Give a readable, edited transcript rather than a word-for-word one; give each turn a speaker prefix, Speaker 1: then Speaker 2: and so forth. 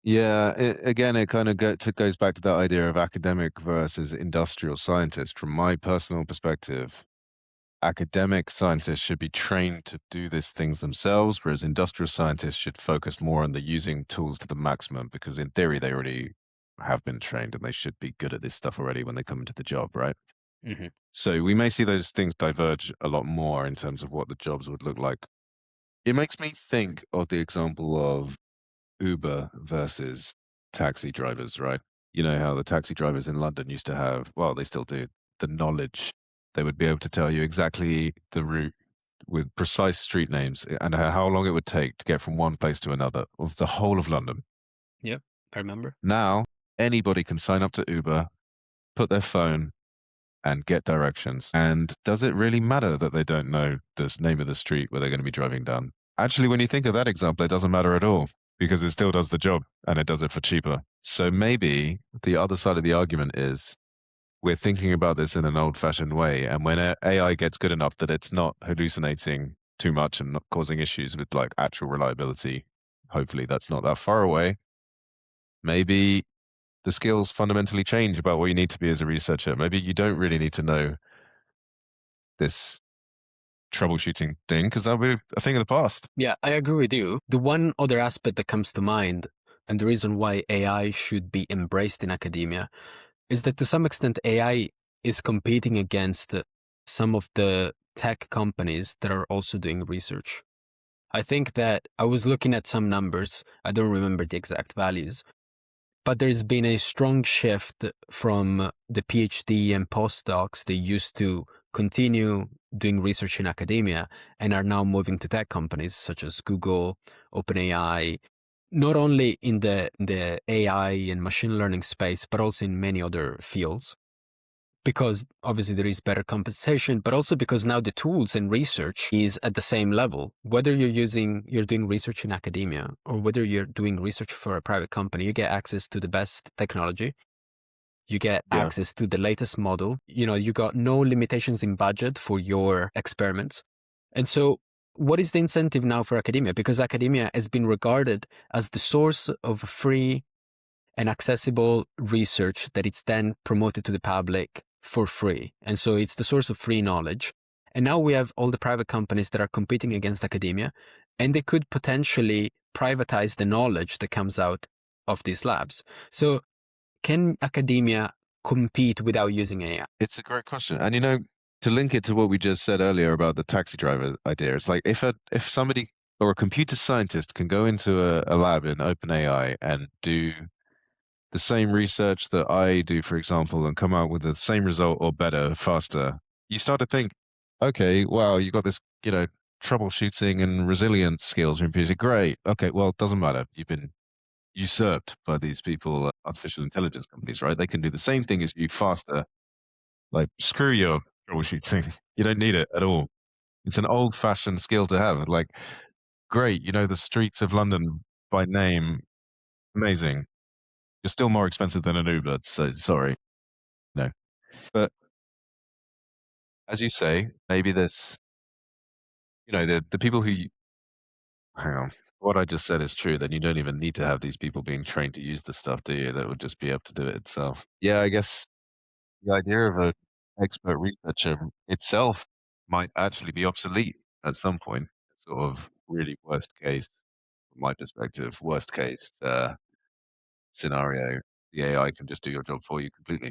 Speaker 1: Yeah, again, it kind of goes back to that idea of academic versus industrial scientist. From my personal perspective, academic scientists should be trained to do these things themselves, whereas industrial scientists should focus more on the using tools to the maximum, because in theory, they already have been trained and they should be good at this stuff already when they come into the job, right?
Speaker 2: Hmm.
Speaker 1: So we may see those things diverge a lot more in terms of what the jobs would look like. It makes me think of the example of Uber versus taxi drivers, right? You know how the taxi drivers in London used to have, well, they still do, the knowledge. They would be able to tell you exactly the route with precise street names and how long it would take to get from one place to another of the whole of London.
Speaker 2: Yep, I remember.
Speaker 1: Now, anybody can sign up to Uber, put their phone, and get directions. And does it really matter that they don't know the name of the street where they're going to be driving down? Actually, when you think of that example, it doesn't matter at all because it still does the job and it does it for cheaper. So maybe the other side of the argument is we're thinking about this in an old fashioned way. And when AI gets good enough that it's not hallucinating too much and not causing issues with like actual reliability, hopefully that's not that far away. Maybe the skills fundamentally change about what you need to be as a researcher. Maybe you don't really need to know this troubleshooting thing because that'll be a thing of the past.
Speaker 2: Yeah, I agree with you. The one other aspect that comes to mind, and the reason why AI should be embraced in academia, is that to some extent AI is competing against some of the tech companies that are also doing research. I think that I was looking at some numbers, I don't remember the exact values, but there's been a strong shift from the PhD and postdocs they used to continue doing research in academia and are now moving to tech companies such as Google, OpenAI, not only in the AI and machine learning space, but also in many other fields. Because obviously there is better compensation, but also because now the tools and research is at the same level. Whether you're doing research in academia or whether you're doing research for a private company, you get access to the best technology. You get
Speaker 1: Yeah.
Speaker 2: access to the latest model. You know, you got no limitations in budget for your experiments. And so what is the incentive now for academia? Because academia has been regarded as the source of free and accessible research that it's then promoted to the public for free. And so it's the source of free knowledge. And now we have all the private companies that are competing against academia, and they could potentially privatize the knowledge that comes out of these labs. So can academia compete without using AI?
Speaker 1: It's a great question. And to link it to what we just said earlier about the taxi driver idea, it's like if somebody or a computer scientist can go into a lab in OpenAI and do the same research that I do, for example, and come out with the same result or better, faster, you start to think, okay, wow, you got this, troubleshooting and resilience skills repeated. Great. Okay, well, it doesn't matter. You've been usurped by these people, artificial intelligence companies, right? They can do the same thing as you faster. Like, screw your troubleshooting. You don't need it at all. It's an old fashioned skill to have. Like, great, you know the streets of London by name. Amazing. You're still more expensive than an Uber, so sorry. No. But as you say, maybe the people hang on. What I just said is true. Then you don't even need to have these people being trained to use the stuff, do you? That would just be able to do it itself. Yeah, I guess the idea of an expert researcher itself might actually be obsolete at some point. Sort of really worst case, from my perspective, worst case scenario. The AI can just do your job for you completely.